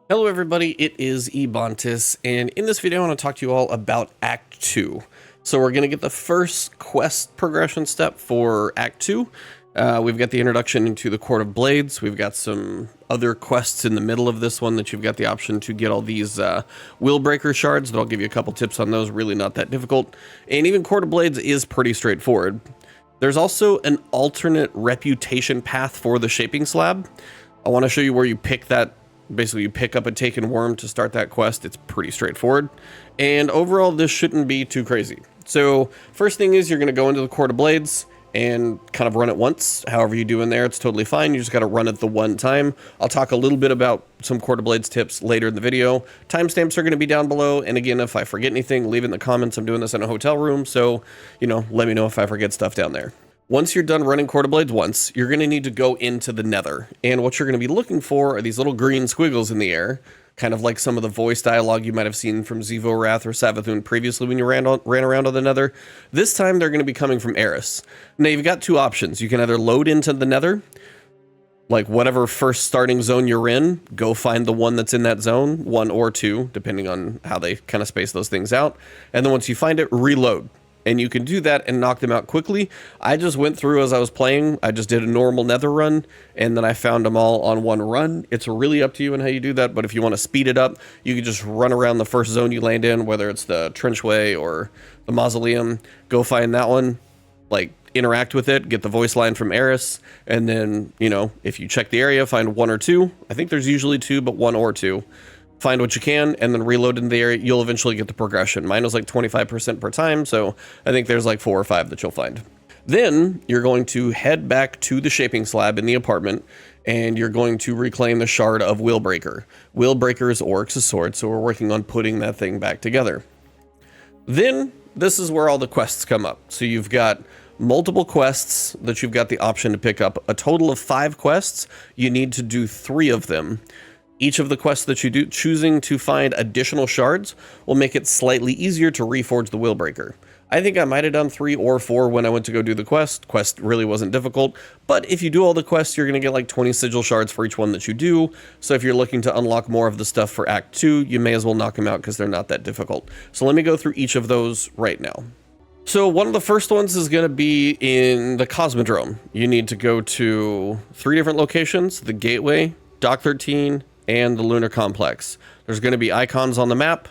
Hello everybody, it is Ebontis, and in this video I want to talk to you all about Act 2. So we're going to get the first quest progression step for Act 2. We've got the introduction into the Court of Blades. We've got some other quests in the middle of this one that you've got the option to get all these Willbreaker Shards, that I'll give you a couple tips on those, really not that difficult. And even Court of Blades is pretty straightforward. There's also an alternate reputation path for the Shaping Slab. I want to show you where you pick that. Basically, you pick up a taken worm to start that quest. It's pretty straightforward. And overall, this shouldn't be too crazy. So first thing is you're going to go into the Court of Blades and kind of run it once. However you do in there, it's totally fine. You just got to run it the one time. I'll talk a little bit about some Court of Blades tips later in the video. Timestamps are going to be down below. And again, if I forget anything, leave it in the comments. I'm doing this in a hotel room. So, let me know if I forget stuff down there. Once you're done running Court of Blades once, you're going to need to go into the Nether. And what you're going to be looking for are these little green squiggles in the air, kind of like some of the voice dialogue you might have seen from Zevo Wrath or Savathun previously when you ran around on the Nether. This time, they're going to be coming from Eris. Now, you've got two options. You can either load into the Nether, like whatever first starting zone you're in, go find the one that's in that zone, 1 or 2, depending on how they kind of space those things out. And then once you find it, reload. And you can do that and knock them out quickly. I just went through as I was playing. I just did a normal Nether run, and then I found them all on one run. It's really up to you on how you do that, but if you want to speed it up, you can just run around the first zone you land in, whether it's the Trenchway or the Mausoleum. Go find that one, interact with it, get the voice line from Eris, and then, if you check the area, find 1 or 2. I think there's usually 2, but 1 or 2. Find what you can, and then reload in the area. You'll eventually get the progression. Mine was like 25% per time, so I think there's like 4 or 5 that you'll find. Then you're going to head back to the Shaping Slab in the apartment, and you're going to reclaim the shard of Willbreaker. Willbreaker is Oryx's sword, so we're working on putting that thing back together. Then this is where all the quests come up. So you've got multiple quests that you've got the option to pick up. A total of 5 quests. You need to do 3 of them. Each of the quests that you do, choosing to find additional shards, will make it slightly easier to reforge the Willbreaker. I think I might have done 3 or 4 when I went to go do the quest. Quest really wasn't difficult, but if you do all the quests, you're going to get like 20 sigil shards for each one that you do. So if you're looking to unlock more of the stuff for Act 2, you may as well knock them out because they're not that difficult. So let me go through each of those right now. So one of the first ones is going to be in the Cosmodrome. You need to go to 3 different locations: the Gateway, Dock 13, and the Lunar Complex. There's going to be icons on the map.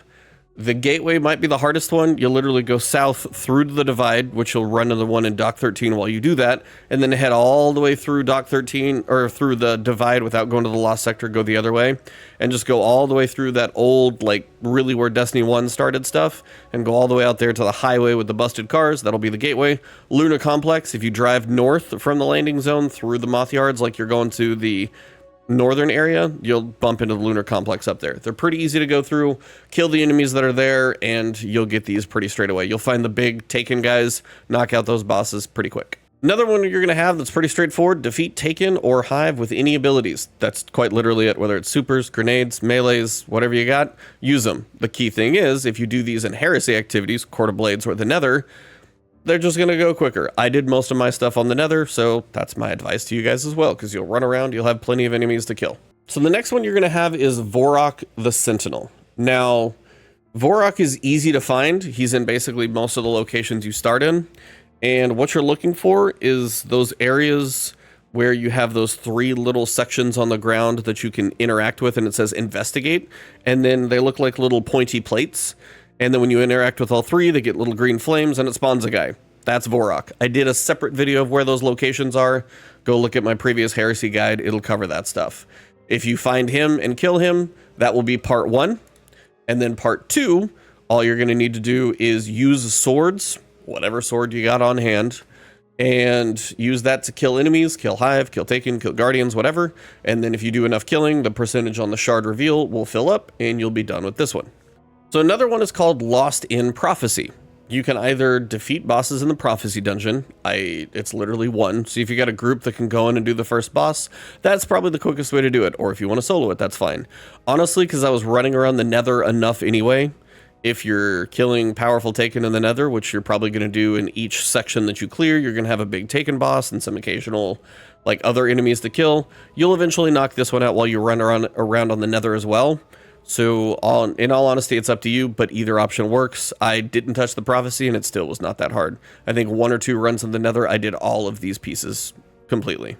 The Gateway might be the hardest one. You'll literally go south through the Divide, which you'll run to the one in Dock 13 while you do that, and then head all the way through Dock 13, or through the Divide without going to the Lost Sector, go the other way, and just go all the way through that old, really where Destiny 1 started stuff, and go all the way out there to the highway with the busted cars. That'll be the Gateway. Lunar Complex, if you drive north from the landing zone through the Moth Yards, like you're going to the northern area, you'll bump into the Lunar Complex up there. They're pretty easy to go through, kill the enemies that are there, and you'll get these pretty straight away. You'll find the big Taken guys, knock out those bosses pretty quick. Another one you're going to have that's pretty straightforward: defeat Taken or Hive with any abilities. That's quite literally it, whether it's supers, grenades, melees, whatever you got, use them. The key thing is, if you do these in Heresy activities, Court of Blades or the Nether, they're just going to go quicker. I did most of my stuff on the Nether, so that's my advice to you guys as well, because you'll run around, you'll have plenty of enemies to kill. So the next one you're going to have is Vorok the Sentinel. Now, Vorok is easy to find. He's in basically most of the locations you start in. And what you're looking for is those areas where you have those 3 little sections on the ground that you can interact with, and it says investigate. And then they look like little pointy plates. And then when you interact with all 3, they get little green flames and it spawns a guy. That's Vorok. I did a separate video of where those locations are. Go look at my previous Heresy guide. It'll cover that stuff. If you find him and kill him, that will be part 1. And then part 2, all you're going to need to do is use swords, whatever sword you got on hand, and use that to kill enemies, kill Hive, kill Taken, kill Guardians, whatever. And then if you do enough killing, the percentage on the shard reveal will fill up and you'll be done with this one. So another one is called Lost in Prophecy. You can either defeat bosses in the Prophecy dungeon. It's literally 1. So if you got a group that can go in and do the first boss, that's probably the quickest way to do it. Or if you want to solo it, that's fine. Honestly, because I was running around the Nether enough anyway, if you're killing powerful Taken in the Nether, which you're probably going to do in each section that you clear, you're going to have a big Taken boss and some occasional like other enemies to kill, you'll eventually knock this one out while you run around on the nether as well. So in all honesty, it's up to you, but either option works. I didn't touch the prophecy and it still was not that hard. I think 1 or 2 runs in the nether, I did all of these pieces completely.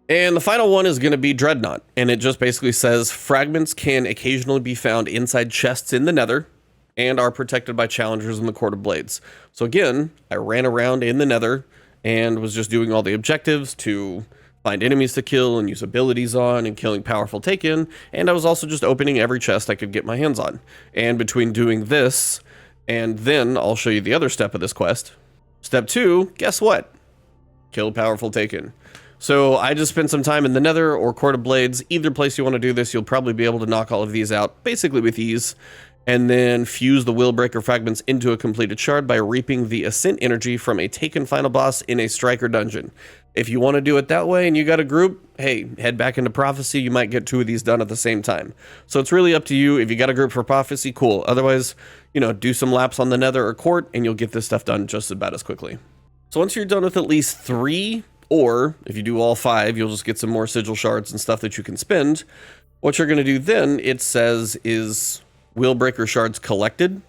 And the final one is going to be Dreadnaught, and it just basically says fragments can occasionally be found inside chests in the nether and are protected by challengers in the Court of Blades. So again, I ran around in the nether and was just doing all the objectives to find enemies to kill and use abilities on and killing powerful take-in, and I was also just opening every chest I could get my hands on. And between doing this, and then I'll show you the other step of this quest. Step 2, guess what? Kill powerful take-in. So I just spent some time in the nether or Court of Blades. Either place you want to do this, you'll probably be able to knock all of these out basically with ease, and then fuse the Willbreaker Fragments into a completed shard by reaping the Ascent energy from a taken final boss in a striker dungeon. If you want to do it that way and you got a group, hey, head back into Prophecy, you might get 2 of these done at the same time. So it's really up to you. If you got a group for Prophecy, cool. Otherwise, you know, do some laps on the nether or court and you'll get this stuff done just about as quickly. So once you're done with at least 3, or if you do all 5, you'll just get some more sigil shards and stuff that you can spend. What you're going to do then, it says, is Willbreaker Shards collected,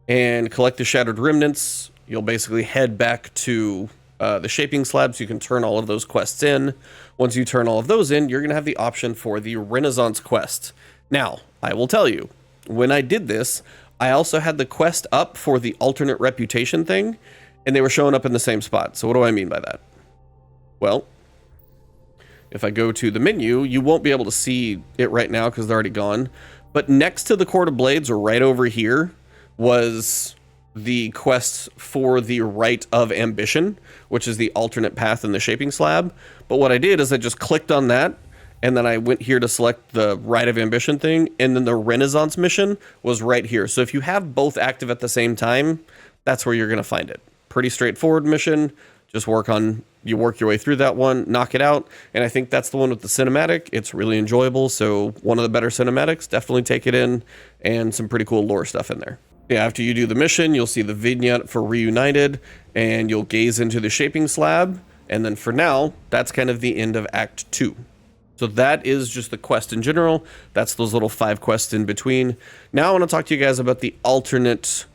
and collect the Shattered Remnants. You'll basically head back to the Shaping Slab so you can turn all of those quests in. Once you turn all of those in, you're going to have the option for the Renaissance quest. Now, I will tell you, when I did this, I also had the quest up for the alternate reputation thing, and they were showing up in the same spot. So what do I mean by that? Well, if I go to the menu, you won't be able to see it right now because they're already gone. But next to the Court of Blades, or right over here, was the quest for the Rite of Ambition, which is the alternate path in the Shaping Slab. But what I did is I just clicked on that, and then I went here to select the Rite of Ambition thing, and then the Renaissance mission was right here. So if you have both active at the same time, that's where you're going to find it. Pretty straightforward mission. Just work your way through that one, knock it out, and I think that's the one with the cinematic. It's really enjoyable, so one of the better cinematics, definitely take it in, and some pretty cool lore stuff in there. Yeah, after you do the mission, you'll see the vignette for Reunited, and you'll gaze into the Shaping Slab, and then for now, that's kind of the end of Act 2. So that is just the quest in general. That's those little 5 quests in between. Now I want to talk to you guys about the alternate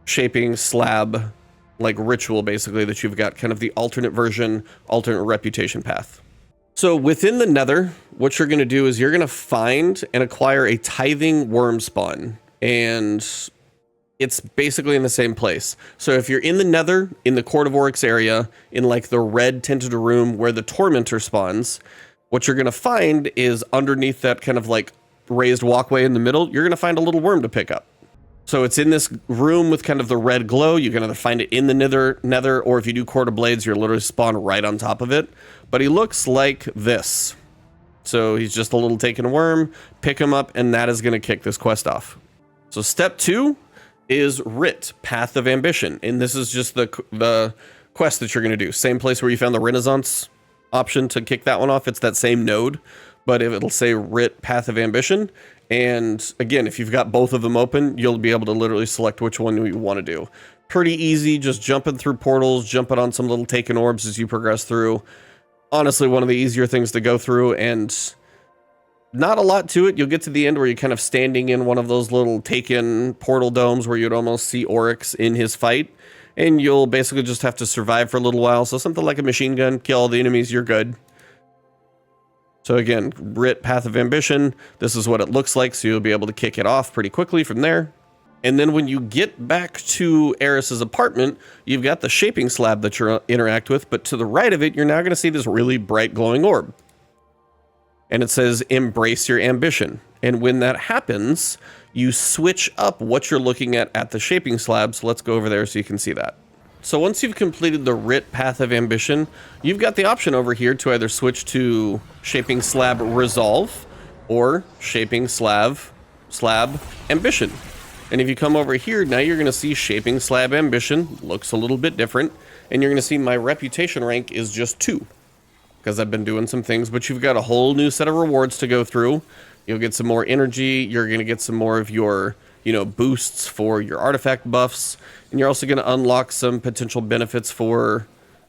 Shaping Slab like ritual, basically, that you've got, kind of the alternate version, alternate reputation path. So within the nether, what you're going to do is you're going to find and acquire a tithing worm spawn, and it's basically in the same place. So if you're in the nether, in the Court of Oryx area, in like the red tinted room where the tormentor spawns, what you're going to find is underneath that kind of like raised walkway in the middle, you're going to find a little worm to pick up. So it's in this room with kind of the red glow. You can either find it in the nether, or if you do Court of Blades, you're literally spawn right on top of it. But he looks like this. So he's just a little taken worm, pick him up, and that is going to kick this quest off. So step 2 is Writ, Path of Ambition. And this is just the quest that you're going to do. Same place where you found the Renaissance option to kick that one off. It's that same node, but it'll say Writ, Path of Ambition. And again, if you've got both of them open, you'll be able to literally select which one you want to do. Pretty easy, just jumping through portals, jumping on some little taken orbs as you progress through. Honestly, one of the easier things to go through, and not a lot to it. You'll get to the end where you're kind of standing in one of those little taken portal domes where you'd almost see Oryx in his fight, and you'll basically just have to survive for a little while. So something like a machine gun, kill all the enemies, you're good. So again, Writ, Path of Ambition, this is what it looks like, so you'll be able to kick it off pretty quickly from there. And then when you get back to Eris's apartment, you've got the Shaping Slab that you interact with, but to the right of it, you're now going to see this really bright glowing orb. And it says, Embrace Your Ambition. And when that happens, you switch up what you're looking at the Shaping Slab, so let's go over there so you can see that. So once you've completed the Writ, Path of Ambition, you've got the option over here to either switch to Shaping Slab Resolve or Shaping Slab Ambition. And if you come over here, now you're going to see Shaping Slab Ambition, looks a little bit different, and you're going to see my reputation rank is just 2, because I've been doing some things, but you've got a whole new set of rewards to go through. You'll get some more energy, you're going to get some more of your, boosts for your artifact buffs, and you're also going to unlock some potential benefits for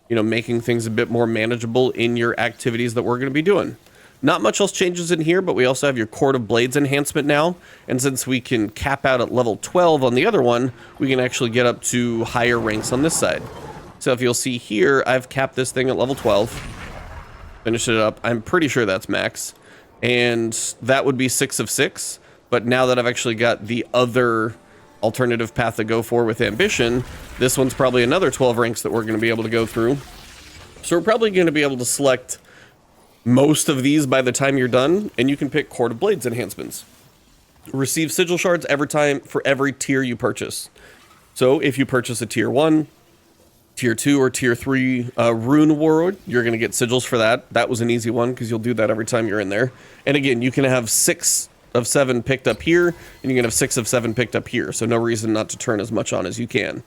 making things a bit more manageable in your activities that we're going to be doing. Not much else changes in here, but we also have your Court of Blades enhancement now. And since we can cap out at level 12 on the other one, we can actually get up to higher ranks on this side. So if you'll see here, I've capped this thing at level 12. Finished it up. I'm pretty sure that's max. And that would be 6 of 6. But now that I've actually got the other alternative path to go for with Ambition, this one's probably another 12 ranks that we're going to be able to go through. So we're probably going to be able to select most of these by the time you're done, and you can pick Court of Blades enhancements. Receive sigil shards every time for every tier you purchase. So if you purchase a tier 1, tier 2, or tier 3 rune warlord, you're going to get sigils for that. That was an easy one because you'll do that every time you're in there. And again, you can have 6 of 7 picked up here, and you can have 6 of 7 picked up here. So no reason not to turn as much on as you can.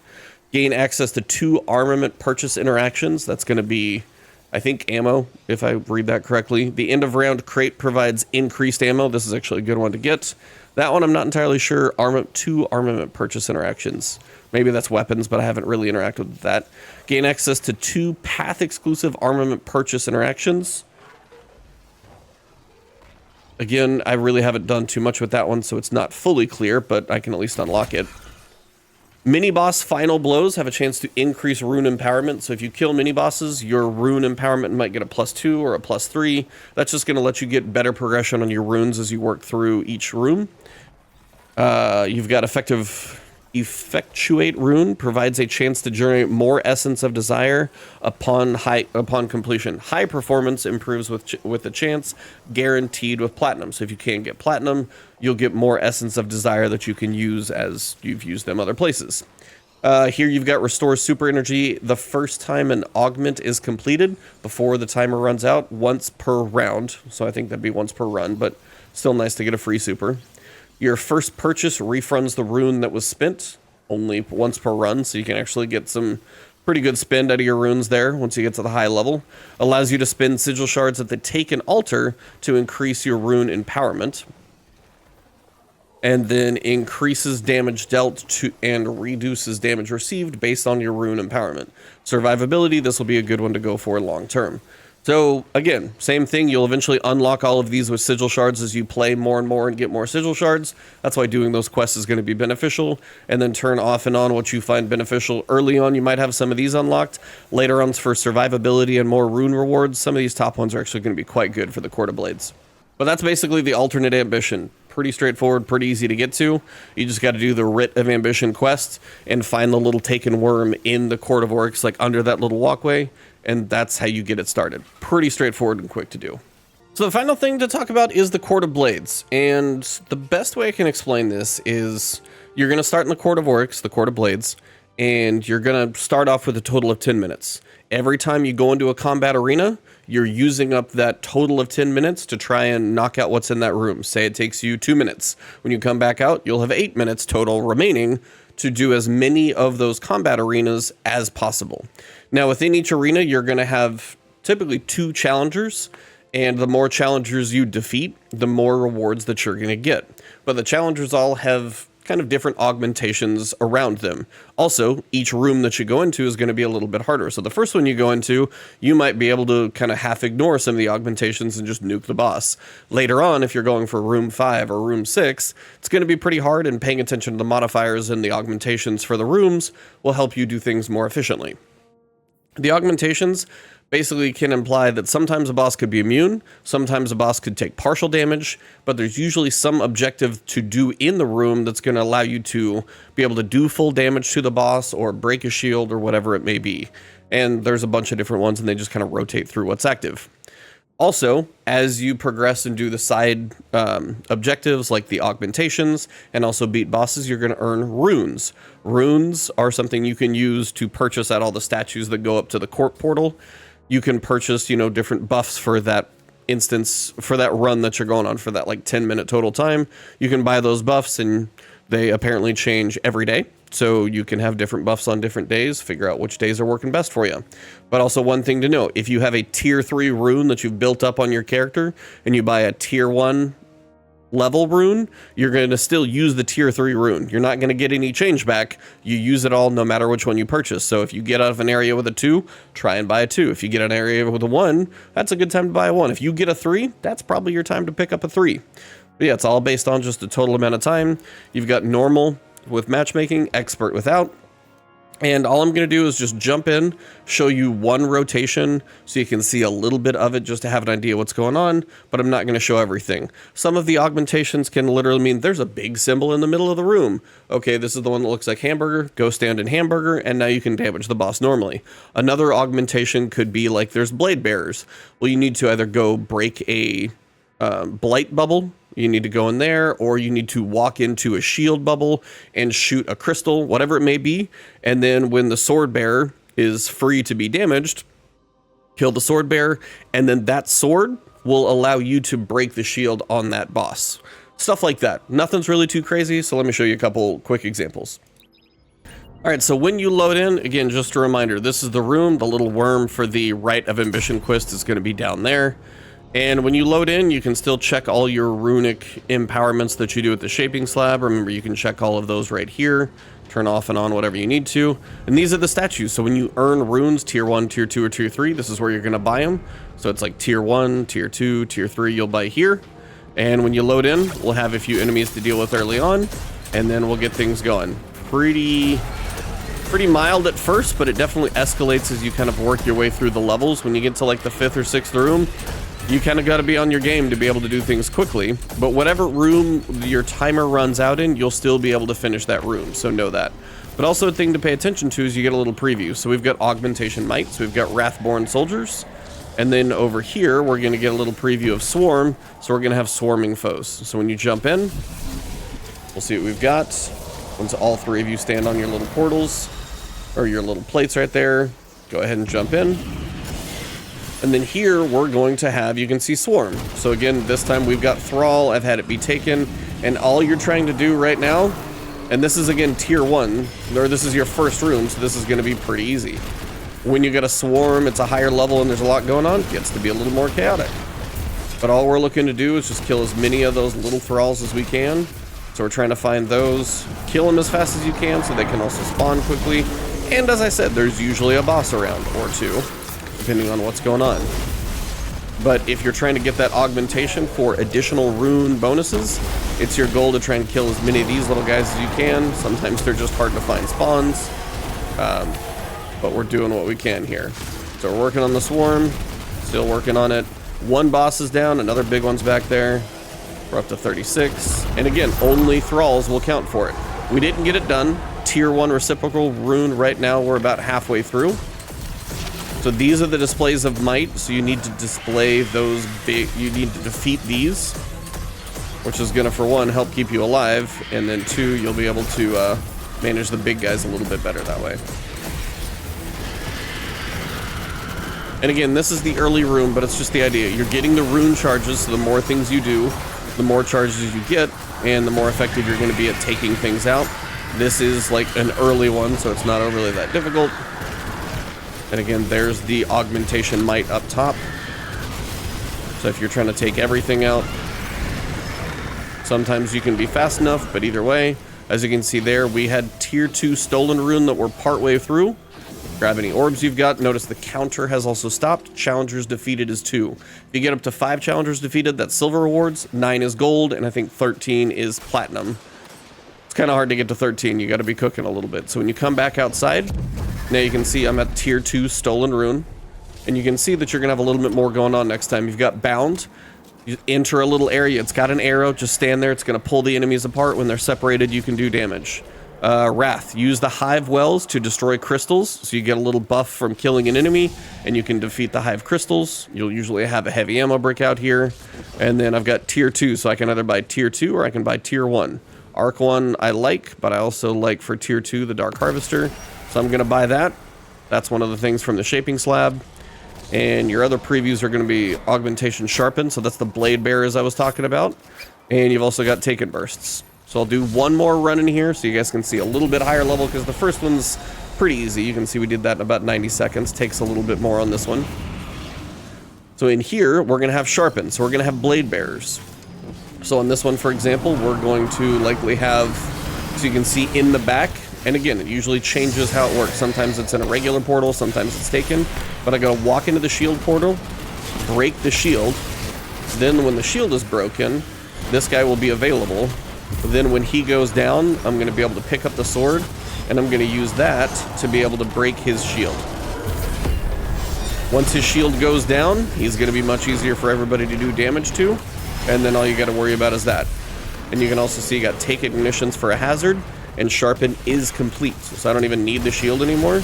Gain access to 2 armament purchase interactions. That's going to be, I think, ammo, if I read that correctly. The end of round crate provides increased ammo. This is actually a good one to get. That one I'm not entirely sure. 2 armament purchase interactions. Maybe that's weapons, but I haven't really interacted with that. Gain access to 2 path exclusive armament purchase interactions. Again, I really haven't done too much with that one, so it's not fully clear, but I can at least unlock it. Mini-boss final blows have a chance to increase rune empowerment, so if you kill mini-bosses, your rune empowerment might get a +2 or a +3. That's just going to let you get better progression on your runes as you work through each room. You've got Effectuate Rune, provides a chance to generate more Essence of Desire upon completion. High performance improves with a chance, guaranteed with Platinum. So if you can't get Platinum, you'll get more Essence of Desire that you can use as you've used them other places. Here you've got Restore Super Energy the first time an augment is completed before the timer runs out, once per round. So I think that'd be once per run, but still nice to get a free super. Your first purchase refunds the rune that was spent, only once per run, so you can actually get some pretty good spend out of your runes there once you get to the high level. Allows you to spend sigil shards at the taken altar to increase your rune empowerment. And then increases damage dealt to and reduces damage received based on your rune empowerment. Survivability, this will be a good one to go for long term. So again, same thing, you'll eventually unlock all of these with sigil shards as you play more and more and get more sigil shards. That's why doing those quests is going to be beneficial, and then turn off and on what you find beneficial. Early on, you might have some of these unlocked. Later on, for survivability and more rune rewards, some of these top ones are actually going to be quite good for the Court of Blades. But that's basically the alternate ambition. Pretty straightforward, pretty easy to get to. You just got to do the Writ of Ambition quest and find the little taken worm in the Court of Orcs, like under that little walkway, and that's how you get it started. Pretty straightforward and quick to do. So the final thing to talk about is the Court of Blades, and the best way I can explain this is you're going to start in the Court of Orcs, the Court of Blades, and you're going to start off with a total of 10 minutes. Every time you go into a combat arena, you're using up that total of 10 minutes to try and knock out what's in that room. Say it takes you 2 minutes. When you come back out, you'll have 8 minutes total remaining to do as many of those combat arenas as possible. Now, within each arena, you're going to have typically 2 challengers, and the more challengers you defeat, the more rewards that you're going to get. But the challengers all have kind of different augmentations around them. Also, each room that you go into is going to be a little bit harder. So the first one you go into, you might be able to kind of half ignore some of the augmentations and just nuke the boss. Later on, if you're going for room 5 or room 6, it's going to be pretty hard, and paying attention to the modifiers and the augmentations for the rooms will help you do things more efficiently. The augmentations basically can imply that sometimes a boss could be immune, sometimes a boss could take partial damage, but there's usually some objective to do in the room that's going to allow you to be able to do full damage to the boss or break a shield or whatever it may be. And there's a bunch of different ones, and they just kind of rotate through what's active. Also, as you progress and do the side objectives like the augmentations and also beat bosses, you're going to earn runes. Runes are something you can use to purchase at all the statues that go up to the court portal. You can purchase, different buffs for that instance, for that run that you're going on for that like 10-minute total time. You can buy those buffs, and they apparently change every day. So you can have different buffs on different days, figure out which days are working best for you. But also one thing to note, if you have a tier 3 rune that you've built up on your character and you buy a tier 1 level rune, you're going to still use the tier 3 rune. You're not going to get any change back. You use it all no matter which one you purchase. So if you get out of an area with a 2, try and buy a 2. If you get an area with a 1, that's a good time to buy a 1. If you get a 3, that's probably your time to pick up a 3. But yeah, it's all based on just the total amount of time. You've got normal with matchmaking, expert without. And all I'm going to do is just jump in, show you one rotation so you can see a little bit of it just to have an idea what's going on, but I'm not going to show everything. Some of the augmentations can literally mean there's a big symbol in the middle of the room. Okay, this is the one that looks like hamburger, go stand in hamburger, and now you can damage the boss normally. Another augmentation could be like there's blade bearers. Well, you need to either go break a blight bubble, you need to go in there, or you need to walk into a shield bubble and shoot a crystal, whatever it may be. And then when the sword bearer is free to be damaged, kill the sword bearer, and then that sword will allow you to break the shield on that boss. Stuff like that. Nothing's really too crazy, so let me show you a couple quick examples. All right, so when you load in, again, just a reminder, this is the room. The little worm for the Rite of Ambition quest is going to be down there. And when you load in, you can still check all your runic empowerments that you do at the shaping slab. Remember, you can check all of those right here, turn off and on whatever you need to. And these are the statues. So when you earn runes, tier 1, tier 2, or tier 3, this is where you're going to buy them. So it's like tier 1, tier 2, tier 3, you'll buy here. And when you load in, we'll have a few enemies to deal with early on, and then we'll get things going. Pretty mild at first, but it definitely escalates as you kind of work your way through the levels. When you get to like the 5th or 6th room, you kind of got to be on your game to be able to do things quickly. But whatever room your timer runs out in, you'll still be able to finish that room, so know that. But also a thing to pay attention to is you get a little preview. So we've got Augmentation Might, so we've got Wrathborn Soldiers. And then over here, we're going to get a little preview of Swarm, so we're going to have Swarming Foes. So when you jump in, we'll see what we've got. Once all 3 of you stand on your little portals, or your little plates right there, go ahead and jump in. And then here we're going to have, you can see Swarm. So again, this time we've got Thrall, I've had it be taken, and all you're trying to do right now, and this is again tier 1, or this is your first room, so this is going to be pretty easy. When you get a Swarm, it's a higher level and there's a lot going on, it gets to be a little more chaotic. But all we're looking to do is just kill as many of those little Thralls as we can. So we're trying to find those, kill them as fast as you can so they can also spawn quickly. And as I said, there's usually a boss around, or 2. Depending on what's going on. But if you're trying to get that augmentation for additional rune bonuses, it's your goal to try and kill as many of these little guys as you can. Sometimes they're just hard to find spawns, but we're doing what we can here. So we're working on the Swarm, still working on it. One boss is down, another big one's back there. We're up to 36, and again, only Thralls will count for it. We didn't get it done. Tier 1 reciprocal rune right now, we're about halfway through. So these are the displays of might, so you need to display those big, you need to defeat these, which is gonna, for 1, help keep you alive, and then 2, you'll be able to manage the big guys a little bit better that way. And again, this is the early room, but it's just the idea. You're getting the rune charges, so the more things you do, the more charges you get, and the more effective you're gonna be at taking things out. This is like an early one, so it's not really that difficult. And again, there's the augmentation might up top. So if you're trying to take everything out, sometimes you can be fast enough, but either way, as you can see there, we had tier 2 stolen rune that we're partway through. Grab any orbs you've got. Notice the counter has also stopped. Challengers defeated is 2. If you get up to 5 challengers defeated, that's silver rewards, 9 is gold, and I think 13 is platinum. It's kind of hard to get to 13. You got to be cooking a little bit. So when you come back outside, now you can see I'm at tier 2 stolen rune, and you can see that you're gonna have a little bit more going on next time. You've got bound. You enter a little area. It's got an arrow. Just stand there. It's gonna pull the enemies apart. When they're separated, you can do damage. Wrath. Use the hive wells to destroy crystals, so you get a little buff from killing an enemy, and you can defeat the hive crystals. You'll usually have a heavy ammo brick out here, and then I've got tier 2, so I can either buy tier 2 or I can buy tier 1. Arc 1 I like, but I also like for tier 2 the Dark Harvester. So I'm going to buy that. That's one of the things from the shaping slab. And your other previews are going to be Augmentation Sharpen. So that's the blade bearers I was talking about. And you've also got Taken Bursts. So I'll do one more run in here so you guys can see a little bit higher level, because the first one's pretty easy. You can see we did that in about 90 seconds. Takes a little bit more on this one. So in here, we're going to have Sharpen. So we're going to have blade bearers. So on this one, for example, we're going to likely have, so you can see in the back, and again, it usually changes how it works. Sometimes it's in a regular portal, sometimes it's taken, but I gotta walk into the shield portal, break the shield, then when the shield is broken, this guy will be available. Then when he goes down, I'm gonna be able to pick up the sword, and I'm gonna use that to be able to break his shield. Once his shield goes down, he's gonna be much easier for everybody to do damage to, and then all you gotta worry about is that. And you can also see you got take ignitions for a hazard, and sharpen is complete. So I don't even need the shield anymore,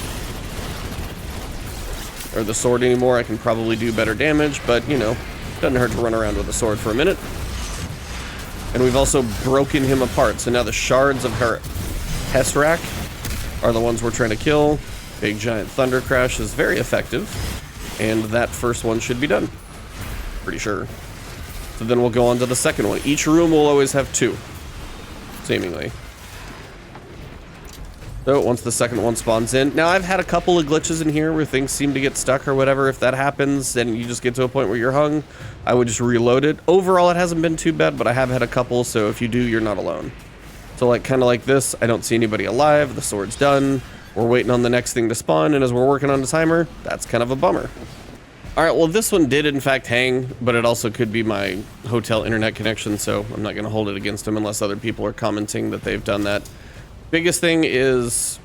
or the sword anymore. I can probably do better damage, but you know, doesn't hurt to run around with a sword for a minute. And we've also broken him apart. So now the shards of Hesrak are the ones we're trying to kill. Big giant thunder crash is very effective, and that first one should be done. Pretty sure. So then we'll go on to the second one. Each room will always have 2, seemingly. So once the second one spawns in. Now I've had a couple of glitches in here where things seem to get stuck or whatever. If that happens, then you just get to a point where you're hung. I would just reload it. Overall, it hasn't been too bad, but I have had a couple, so if you do, you're not alone. So like kind of like this, I don't see anybody alive. The sword's done. We're waiting on the next thing to spawn, and as we're working on the timer, that's kind of a bummer. All right, well, this one did in fact hang, but it also could be my hotel internet connection, so I'm not going to hold it against them unless other people are commenting that they've done that. Biggest thing is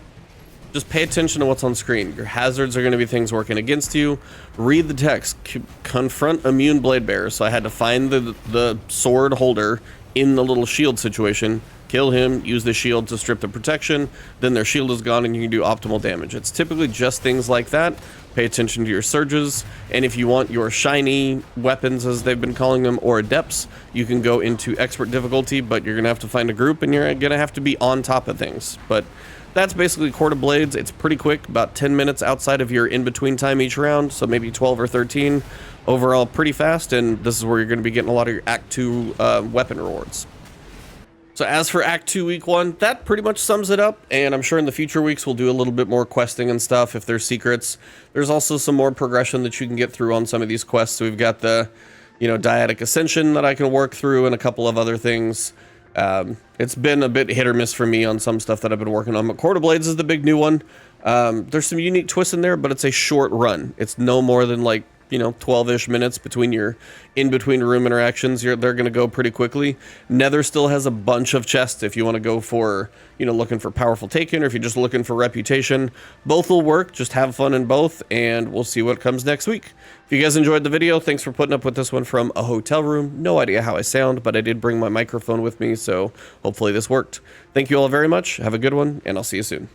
just pay attention to what's on screen. Your hazards are going to be things working against you. Read the text. Confront immune blade bearers. So I had to find the sword holder in the little shield situation, kill him, use the shield to strip the protection, then their shield is gone and you can do optimal damage. It's typically just things like that. Pay attention to your surges, and if you want your shiny weapons, as they've been calling them, or adepts, you can go into expert difficulty, but you're gonna have to find a group and you're gonna have to be on top of things. But that's basically Court of Blades. It's pretty quick, about 10 minutes outside of your in-between time each round, so maybe 12 or 13. Overall, pretty fast, and this is where you're gonna be getting a lot of your Act 2 weapon rewards. So as for Act 2 Week 1, that pretty much sums it up, and I'm sure in the future weeks we'll do a little bit more questing and stuff if there's secrets. There's also some more progression that you can get through on some of these quests. So we've got the, you know, Dyadic Ascension that I can work through and a couple of other things. It's been a bit hit or miss for me on some stuff that I've been working on, but Court of Blades is the big new one. There's some unique twists in there, but it's a short run. It's no more than like, you know, 12-ish minutes between your in-between room interactions. They're going to go pretty quickly. Nether still has a bunch of chests if you want to go for, you know, looking for powerful taken, or if you're just looking for reputation. Both will work. Just have fun in both, and we'll see what comes next week. If you guys enjoyed the video, thanks for putting up with this one from a hotel room. No idea how I sound, but I did bring my microphone with me, so hopefully this worked. Thank you all very much. Have a good one, and I'll see you soon.